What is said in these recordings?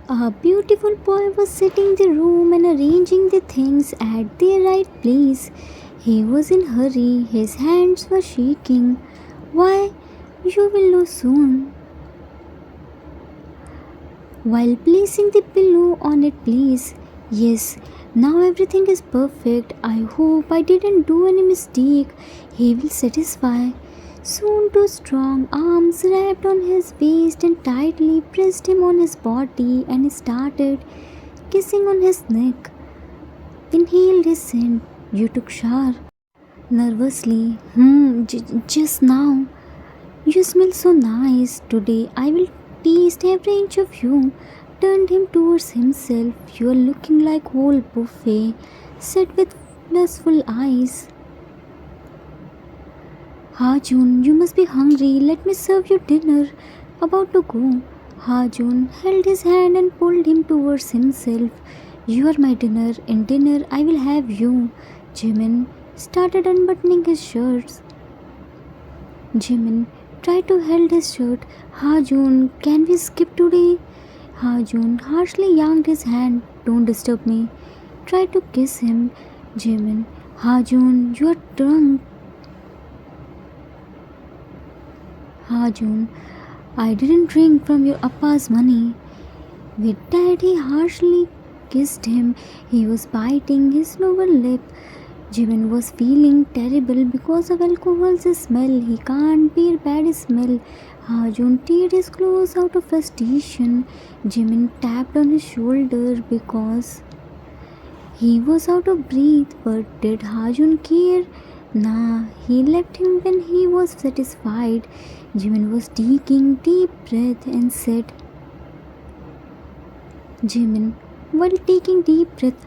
A beautiful boy was sitting in the room and arranging the things at their right place. He was in hurry, his hands were shaking. Why, you will know soon. While placing the pillow on it, please. Yes, now everything is perfect. I hope I didn't do any mistake. He will satisfy. Soon two strong arms wrapped on his waist and tightly pressed him on his body and started kissing on his neck. Inhaled his scent. You took shower. Nervously, just now. You smell so nice. Today I will taste every inch of you. Turned him towards himself. You are looking like whole buffet, set with lustful eyes. June, you must be hungry. Let me serve you dinner. About to go. June held his hand and pulled him towards himself. You are my dinner. In dinner I will have you. Jimin started unbuttoning his shirts. Jimin tried to hold his shirt. June, can we skip today? June harshly yanked his hand. Don't disturb me. Tried to kiss him. Jimin, June, you are drunk. June, I didn't drink from your appa's money. With that, he harshly kissed him. He was biting his lower lip. Jimin was feeling terrible because of alcohol's smell. He can't bear bad smell. June teared his clothes out of frustration. Jimin tapped on his shoulder because he was out of breath. But did Hajun care? Nah, he left him when he was satisfied. Jimin was taking deep breath and said, Jimin, while taking deep breath,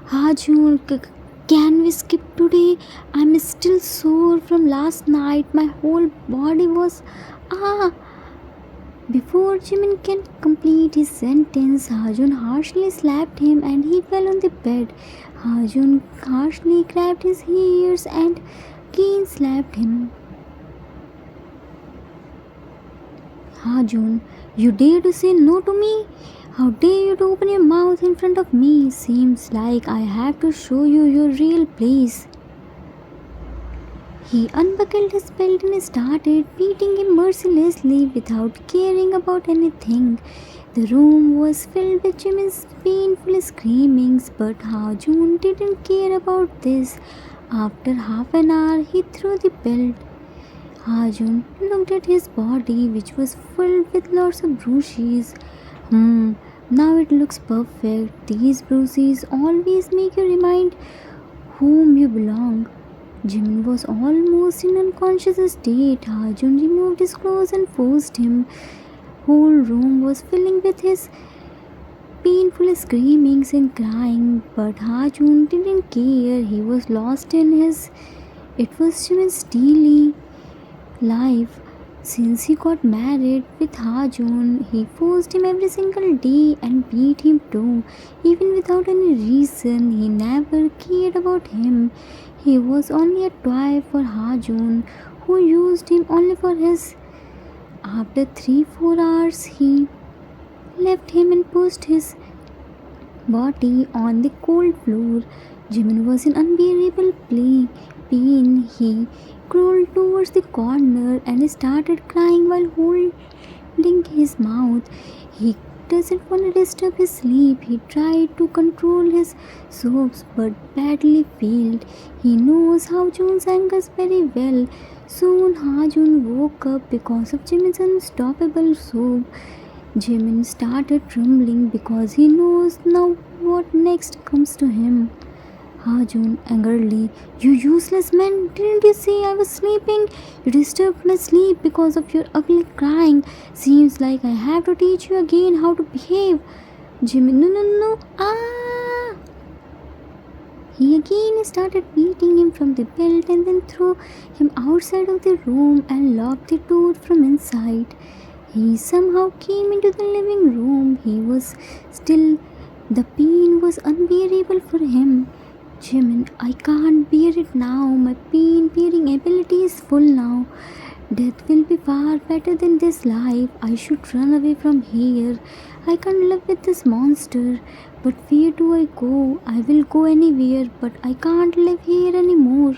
Hajun, can we skip today? I'm still sore from last night. My whole body was ah. Before Jimin can complete his sentence, Hajun harshly slapped him and he fell on the bed. Hajun harshly grabbed his ears and again slapped him. Hajun, you dare to say no to me? How dare you to open your mouth in front of me? Seems like I have to show you your real place. He unbuckled his belt and started beating him mercilessly without caring about anything. The room was filled with Jimin's painful screamings, but Hajun didn't care about this. After half an hour, he threw the belt. Hajun looked at his body, which was filled with lots of bruises. Now it looks perfect. These bruises always make you remind whom you belong. Jimin was almost in unconscious state. Hajun removed his clothes and forced him. Whole room was filling with his painful screamings and crying, but Hajun didn't care. He was lost in his. It was Jimin's daily life. Since he got married with Hajun, he forced him every single day and beat him too, even without any reason. He never cared about him. He was only a toy for Hajun, who used him only for his. After 3-4 hours, he left him and pushed his body on the cold floor. Jimin was in unbearable pain. He crawled towards the corner and started crying while holding his mouth. He doesn't want to disturb his sleep. He tried to control his sobs but badly failed. He knows Hajun's anger very well. Soon Hajun woke up because of Jimin's unstoppable sob. Jimin started trembling because he knows now what next comes to him. Hajun angrily, you useless man, didn't you say I was sleeping? You disturbed my sleep because of your ugly crying. Seems like I have to teach you again how to behave. Jimin, no, ah! He again started beating him from the belt and then threw him outside of the room and locked the door from inside. He somehow came into the living room. He was still. The pain was unbearable for him. Jimin, I can't bear it now. My pain-bearing ability is full now. Death will be far better than this life. I should run away from here. I can't live with this monster. But where do I go? I will go anywhere, but I can't live here anymore.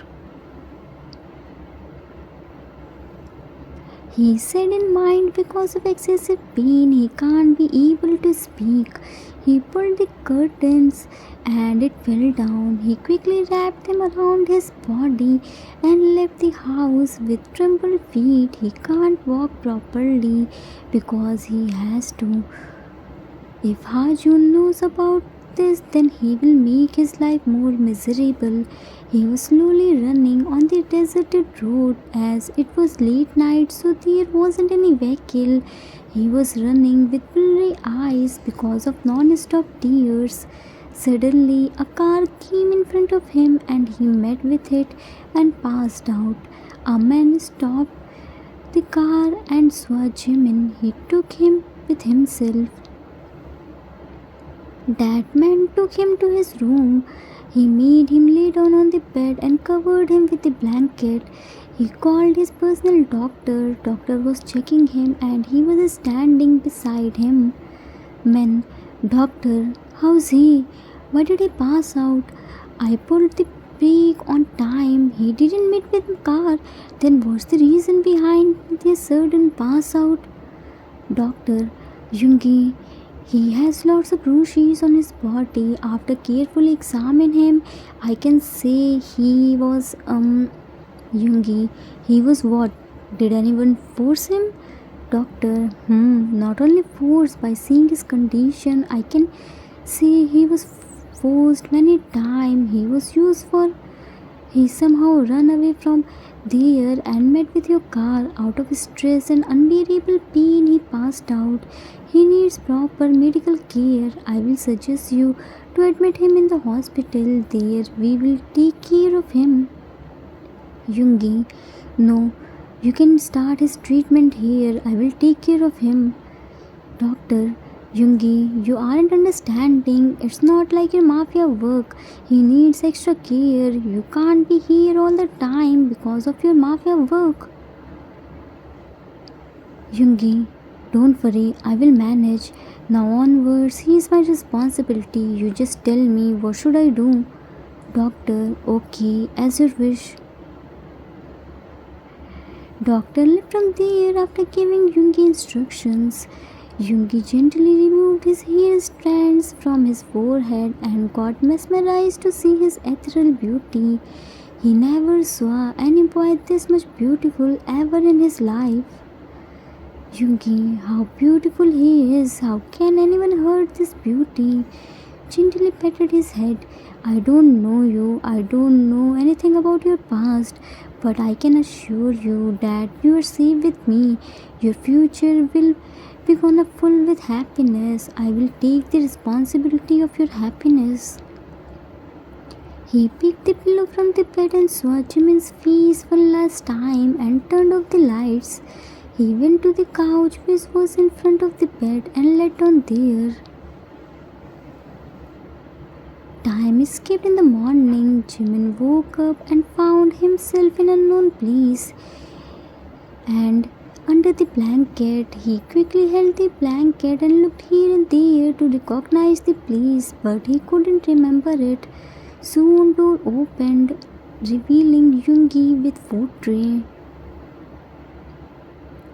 He said in mind because of excessive pain he can't be able to speak. He pulled the curtains and it fell down. He quickly wrapped them around his body and left the house with trembled feet. He can't walk properly because he has to. If Hajun knows about this, then he will make his life more miserable. He was slowly running on the deserted road as it was late night, so there wasn't any vehicle. He was running with blurry eyes because of non-stop tears. Suddenly, a car came in front of him and he met with it and passed out. A man stopped the car and saw Jimin. He took him with himself. That man took him to his room. He made him lay down on the bed and covered him with a blanket. He called his personal doctor. Doctor was checking him and he was standing beside him. Man, doctor, how's he? Why did he pass out? I pulled the brake on time. He didn't meet with the car. Then what's the reason behind this sudden pass out? Doctor, Jungi, he has lots of bruises on his body. After carefully examining him, I can say he was Jungi. He was what? Did anyone force him? Doctor, not only forced. By seeing his condition, I can say he was forced many times. He was used for. He somehow ran away from there and met with your car. Out of stress and unbearable pain, he passed out. He needs proper medical care. I will suggest you to admit him in the hospital. There we will take care of him. Jungi, no, you can start his treatment here. I will take care of him. Doctor, Jungi, you aren't understanding. It's not like your mafia work. He needs extra care. You can't be here all the time because of your mafia work. Jungi, don't worry, I will manage. Now onwards, he is my responsibility. You just tell me what should I do. Doctor, okay, as your wish. Doctor left from there after giving Jungi instructions. Jungi gently removed his hair strands from his forehead and got mesmerized to see his ethereal beauty. He never saw any boy this much beautiful ever in his life. Jungi, how beautiful he is. How can anyone hurt this beauty? Gently patted his head. I don't know you. I don't know anything about your past. But I can assure you that you are safe with me. Your future will be gonna full with happiness. I will take the responsibility of your happiness. He picked the pillow from the bed and saw Jimin's face one last time and turned off the lights. He went to the couch which was in front of the bed and lay down there. Time skipped. In the morning, Jimin woke up and found himself in an unknown place. And under the blanket, he quickly held the blanket and looked here and there to recognize the place, but he couldn't remember it. Soon door opened, revealing Jungi with food tray.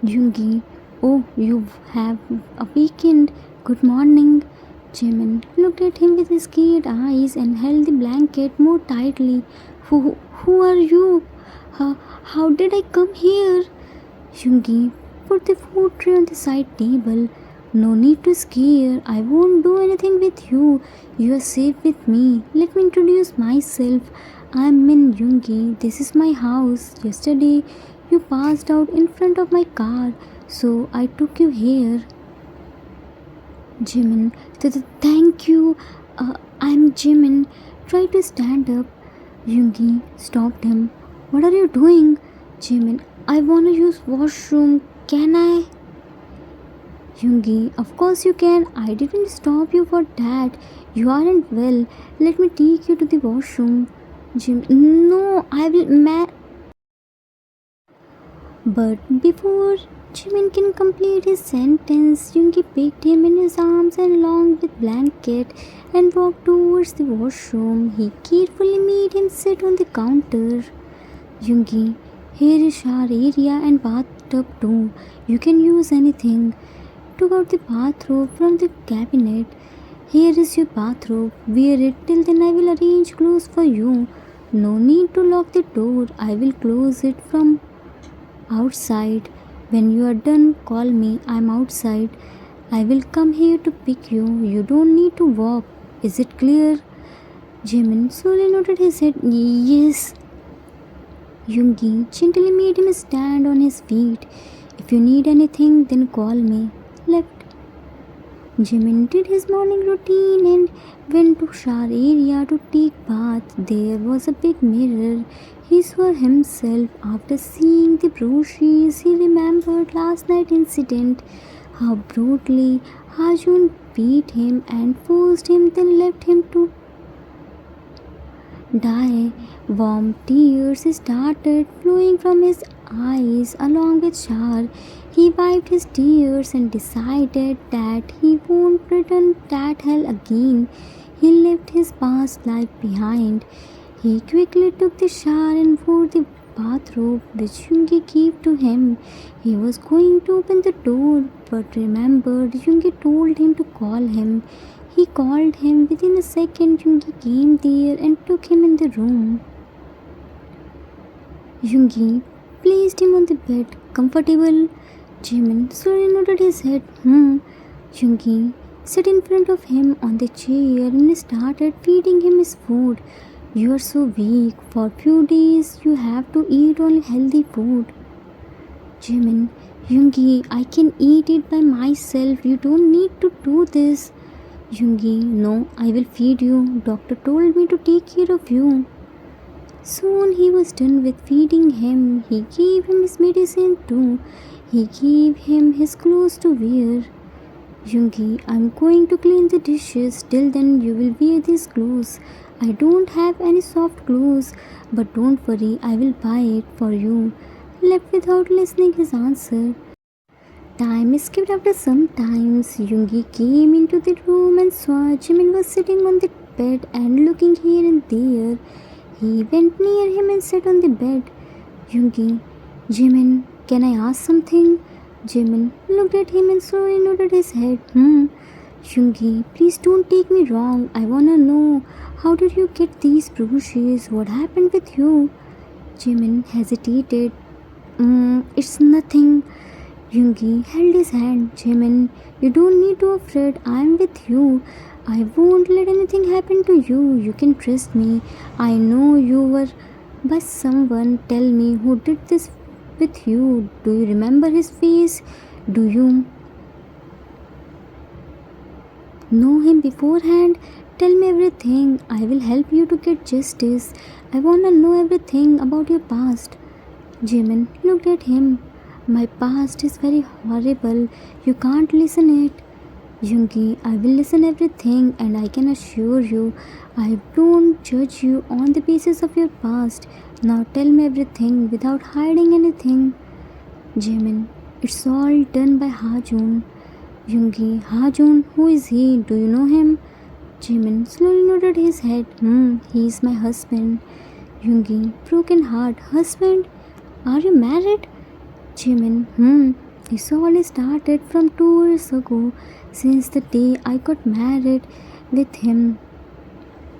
Jungi, oh, you have awakened. Good morning. Jimin looked at him with scared eyes and held the blanket more tightly. Who are you? How did I come here? Jungi put the food tray on the side table. No need to scare. I won't do anything with you. You are safe with me. Let me introduce myself. I am Min Jungi. This is my house. Yesterday you passed out in front of my car, so I took you here. Jimin, thank you. I'm Jimin. Try to stand up. Jungi stopped him. What are you doing? Jimin, I wanna use washroom. Can I? Jungi, of course you can. I didn't stop you for that. You aren't well. Let me take you to the washroom. Jimin, no, I will. But before Jimin can complete his sentence. Yoongi picked him in his arms and along with blanket and walked towards the washroom. He carefully made him sit on the counter. Yoongi, here is shower area and bathtub too. You can use anything. Took out the bathrobe from the cabinet. Here is your bathrobe. Wear it till then I will arrange clothes for you. No need to lock the door. I will close it from outside. When you are done, call me. I'm outside. I will come here to pick you. You don't need to walk. Is it clear? Jimin slowly nodded his head. Yes. Yoongi gently made him stand on his feet. If you need anything, then call me. Left. Jimin did his morning routine and went to shower area to take bath. There was a big mirror. He saw himself. After seeing the bruises, he remembered last night's incident, how brutally Hajun beat him and forced him, then left him to die. Warm tears started flowing from his eyes along with shower. He wiped his tears and decided that he won't return that hell again. He left his past life behind. He quickly took the shower and wore the bathrobe which Yoongi gave to him. He was going to open the door but remembered Yoongi told him to call him. He called him. Within a second, Yoongi came there and took him in the room. Yoongi placed him on the bed. Comfortable? Jimin slowly nodded his head. Yoongi sat in front of him on the chair and started feeding him his food. You are so weak. For few days you have to eat only healthy food. Jimin, Yoongi, I can eat it by myself. You don't need to do this. Yoongi, no, I will feed you. Doctor told me to take care of you. Soon he was done with feeding him. He gave him his medicine too. He gave him his clothes to wear. Yoongi, I'm going to clean the dishes. Till then you will wear these clothes. I don't have any soft clothes, but don't worry, I will buy it for you. Left without listening his answer. Time skipped. After some time. Yoongi came into the room and saw Jimin was sitting on the bed and looking here and there. He went near him and sat on the bed. Yoongi, Jimin, can I ask something? Jimin looked at him and slowly nodded his head. Yoongi, please don't take me wrong. I wanna know, how did you get these bruises? What happened with you? Jimin hesitated. It's nothing. Yoongi held his hand. Jimin, you don't need to be afraid. I am with you. I won't let anything happen to you. You can trust me. I know you were by someone. Tell me who did this with you. Do you remember his face? Do you know him beforehand? Tell me everything. I will help you to get justice. I wanna know everything about your past. Jimin looked at him. My past is very horrible. You can't listen it. Yoongi, I will listen everything and I can assure you I don't judge you on the basis of your past. Now tell me everything without hiding anything. Jimin, it's all done by Hajun. Yoongi, Hajun, who is he? Do you know him? Jimin slowly nodded his head. He is my husband. Yoongi, broken heart. Husband? Are you married? Jimin, this all started from 2 years ago. Since the day I got married with him,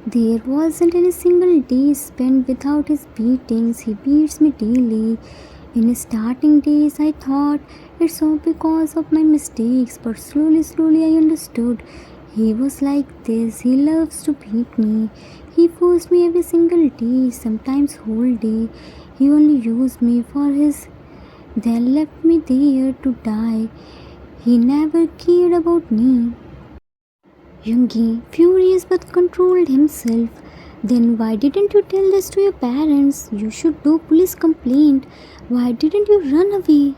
there wasn't any single day spent without his beatings. He beats me daily. In his starting days, I thought it's all because of my mistakes, but slowly I understood. He was like this. He loves to beat me. He forced me every single day, sometimes whole day. He only used me for his, then left me there to die. He never cared about me. Yoongi, furious but controlled himself. Then why didn't you tell this to your parents? You should do police complaint. Why didn't you run away?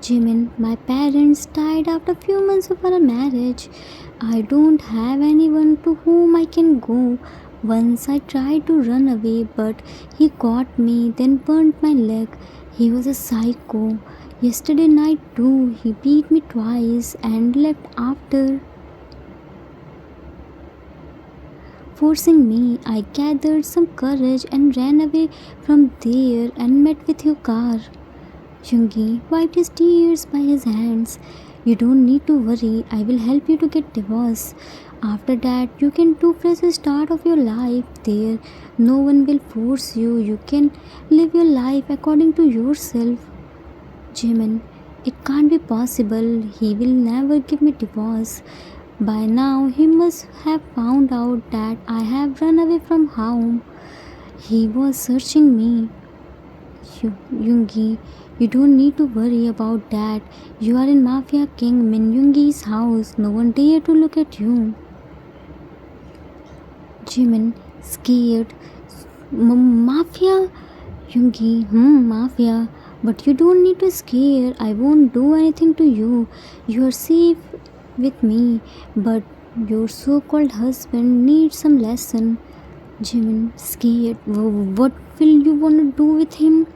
Jimin, my parents died after a few months of our marriage. I don't have anyone to whom I can go. Once I tried to run away, but he caught me, then burnt my leg. He was a psycho. Yesterday night too, he beat me twice and left after forcing me. I gathered some courage and ran away from there and met with your car. Jungi wiped his tears by his hands. You don't need to worry, I will help you to get divorce. After that, you can do fresh start of your life there. No one will force you. You can live your life according to yourself. Jimin, it can't be possible. He will never give me divorce. By now, he must have found out that I have run away from home. He was searching me. Yoongi, you don't need to worry about that. You are in Mafia King Min Yoongi's house. No one dare to look at you. Jimin, scared. Mafia? Yoongi, Mafia. But you don't need to scare. I won't do anything to you. You are safe with me. But your so-called husband needs some lesson. Jimin, scared. What will you wanna do with him?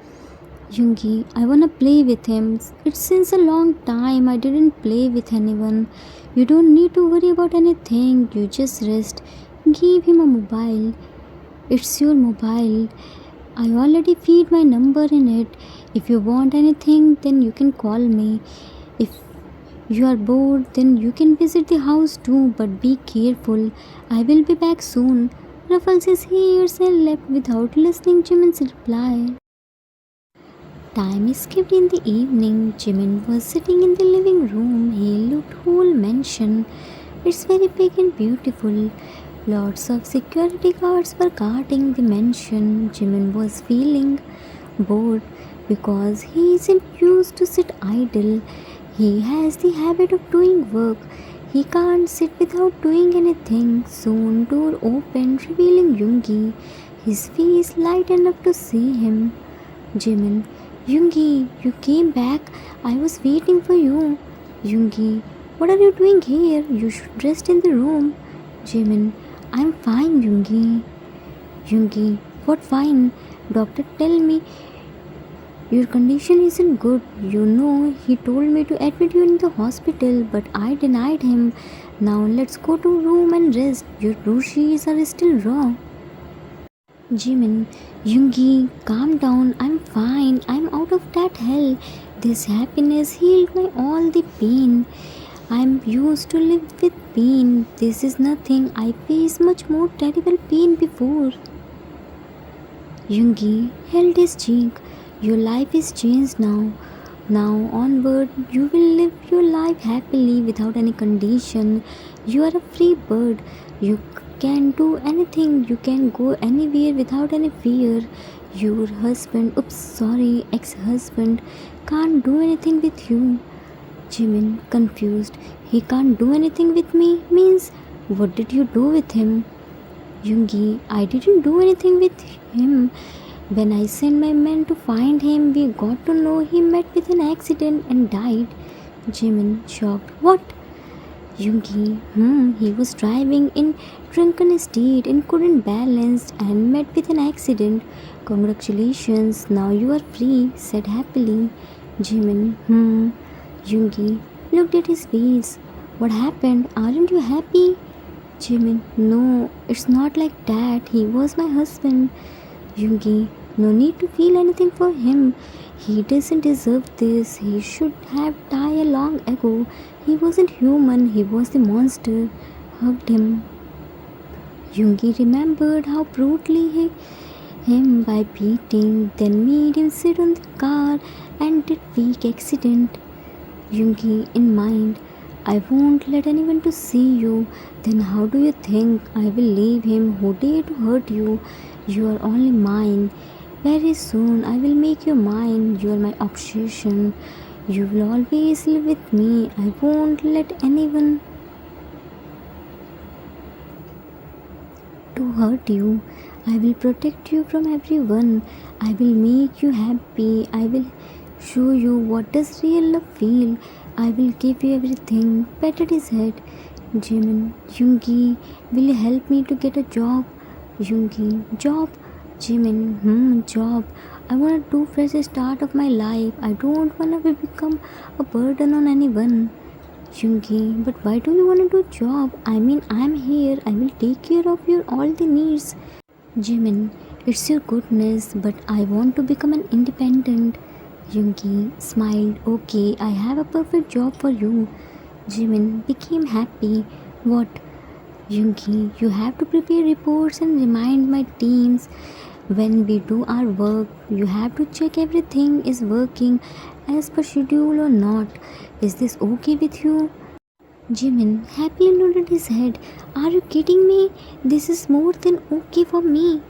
Yoongi, I wanna play with him. It's since a long time I didn't play with anyone. You don't need to worry about anything. You just rest. Give him a mobile. It's your mobile. I already feed my number in it. If you want anything, then you can call me. If you are bored, then you can visit the house too, but be careful. I will be back soon. Ruffles his ears and left without listening Jimin's reply. Time skipped in the evening. Jimin was sitting in the living room. He looked whole mansion. It's very big and beautiful. Lots of security guards were guarding the mansion. Jimin was feeling bored because he isn't used to sit idle. He has the habit of doing work. He can't sit without doing anything. Soon door opened, revealing Yoongi. His face lightened up to see him. Jimin, Yoongi, you came back. I was waiting for you. Yoongi, what are you doing here? You should rest in the room. Jimin, I'm fine, Yoongi. Yoongi, what fine? Doctor tell me your condition isn't good. You know, he told me to admit you in the hospital, but I denied him. Now let's go to room and rest. Your bruises are still raw. Jimin, Yoongi, calm down. I'm fine. I'm out of that hell. This happiness healed my all the pain. I'm used to live with pain. This is nothing. I faced much more terrible pain before. Yoongi held his cheek. Your life is changed now. Now onward, you will live your life happily without any condition. You are a free bird. You can do anything. You can go anywhere without any fear. Your husband, ex-husband, can't do anything with you. Jimin, confused. He can't do anything with me? Means, what did you do with him? Yoongi, I didn't do anything with him. When I sent my men to find him, we got to know he met with an accident and died. Jimin, shocked. What? Yoongi, he was driving in drunken state and couldn't balance and met with an accident. Congratulations, now you are free, said happily. Jimin, Yoongi looked at his face. What happened? Aren't you happy? Jimin, no, it's not like that. He was my husband. Yoongi, no need to feel anything for him. He doesn't deserve this. He should have died long ago. He wasn't human. He was the monster. Hugged him. Yoongi remembered how brutally he him by beating, then made him sit on the car and did fake accident. Yoongi in mind, I won't let anyone to see you. Then how do you think I will leave him? Who dare to hurt you? You are only mine. Very soon I will make you mine. You are my obsession. You will always live with me. I won't let anyone to hurt you. I will protect you from everyone. I will make you happy. I will show you what does real love feel. I will give you everything. Patted his head. Jimin, Yoongi, will you help me to get a job? Yoongi, job? Jimin, job. I want to do fresh start of my life. I don't want to become a burden on anyone. Yungi, but why do you want to do job? I mean, I'm here. I will take care of your all the needs. Jimin, it's your goodness, but I want to become an independent. Yungi smiled. Okay, I have a perfect job for you. Jimin became happy. What? Yungi, you have to prepare reports and remind my teams when we do our work. You have to check everything is working as per schedule or not. Is this okay with you? Jimin happily nodded his head. Are you kidding me? This is more than okay for me.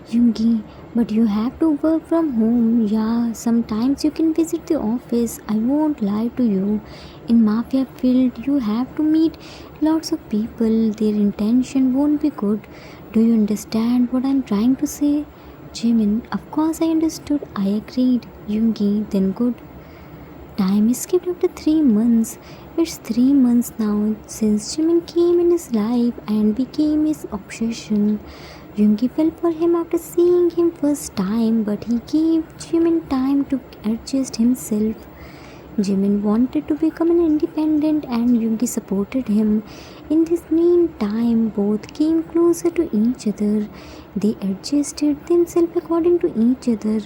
Yungi, but you have to work from home. Yeah, sometimes you can visit the office. I won't lie to you. In Mafia field, you have to meet lots of people. Their intention won't be good. Do you understand what I'm trying to say? Jimin, of course I understood. I agreed. Yungi, then good. Time skipped after 3 months. It's 3 months now since Jimin came in his life and became his obsession. Yungi fell for him after seeing him first time, but he gave Jimin time to adjust himself. Jimin wanted to become an independent and Yungi supported him. In this meantime, both came closer to each other. They adjusted themselves according to each other.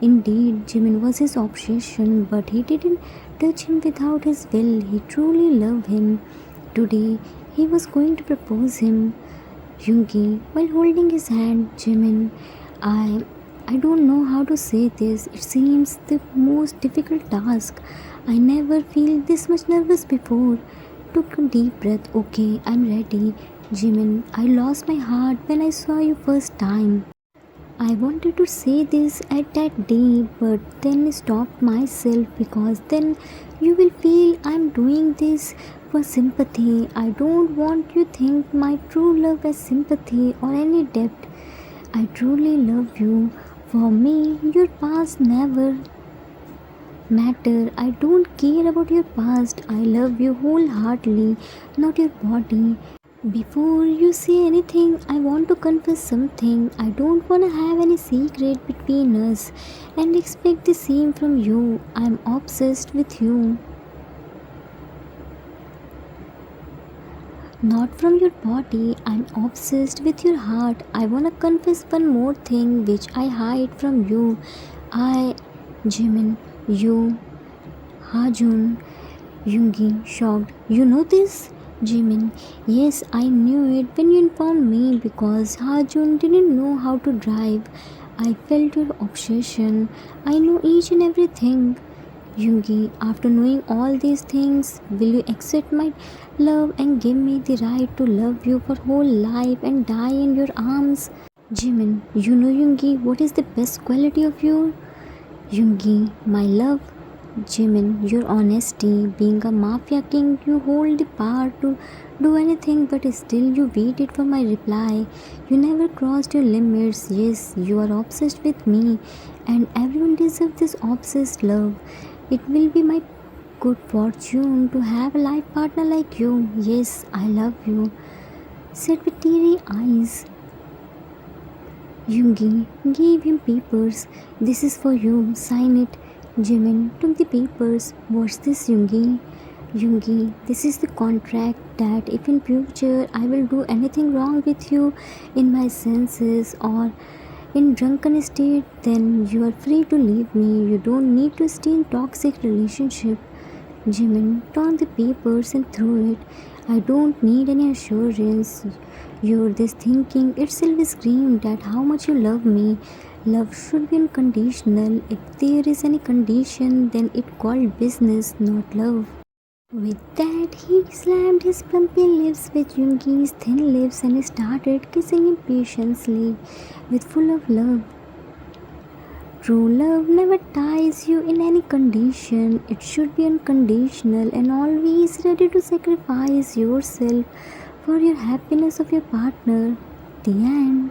Indeed, Jimin was his obsession, but he didn't touch him without his will. He truly loved him. Today, he was going to propose him. Yungi, while holding his hand, Jimin, I don't know how to say this. It seems the most difficult task. I never feel this much nervous before. Took a deep breath. Okay, I'm ready. Jimin, I lost my heart when I saw you first time. I wanted to say this at that day, but then stopped myself because then you will feel I'm doing this for sympathy. I don't want you think my true love as sympathy or any debt. I truly love you. For me, your past never matter. I don't care about your past. I love you wholeheartedly, not your body. Before you say anything, I want to confess something. I don't want to have any secret between us and expect the same from you. I'm obsessed with you. Not from your body, I'm obsessed with your heart. I want to confess one more thing which I hide from you. Jimin, you, Hajun, Yungi, shocked. You know this? Jimin, yes, I knew it when you informed me because Hajun didn't know how to drive. I felt your obsession. I know each and everything. Yungi, after knowing all these things, will you accept my love and give me the right to love you for whole life and die in your arms? Jimin, you know Yungi, what is the best quality of you? Yungi, my love. Jimin, your honesty. Being a mafia king, you hold the power to do anything, but still you waited for my reply. You never crossed your limits. Yes, you are obsessed with me, and everyone deserves this obsessed love. It will be my good fortune to have a life partner like you. Yes, I love you, said with teary eyes. Yungi gave him papers. This is for you. Sign it. Jimin took the papers. What's this, Yungi? Yungi, this is the contract that if in future I will do anything wrong with you in my senses or in drunken state, then you are free to leave me. You don't need to stay in toxic relationship. Jimin turned the papers and threw it. I don't need any assurance. Your this thinking itself screamed at how much you love me. Love should be unconditional. If there is any condition, then it called business, not love. With that, he slammed his plumpy lips with Yungi's thin lips and started kissing him patiently, with full of love. True love never ties you in any condition. It should be unconditional and always ready to sacrifice yourself for your happiness of your partner. The end.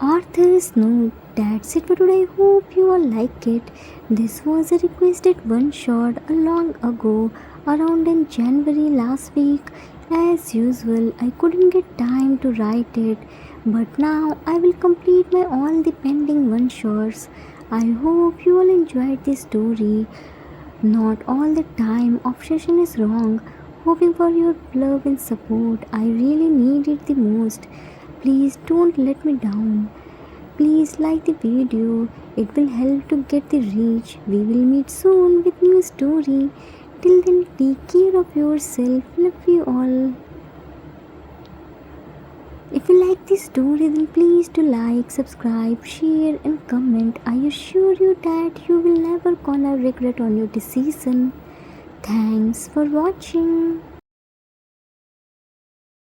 Author's note. That's it for today. I hope you all like it. This was a requested one shot a long ago, around in January last week. As usual, I couldn't get time to write it, But now I will complete my all the pending one shots. I hope you all enjoyed this story. Not all the time obsession is wrong. Hoping for your love and support. I really need it the most. Please don't let me down. Please like the video. It will help to get the reach. We will meet soon with new story. Till then, take care of yourself. Love you all. If you like this story, then please do like, subscribe, share and comment. I assure you that you will never gonna regret on your decision. Thanks for watching.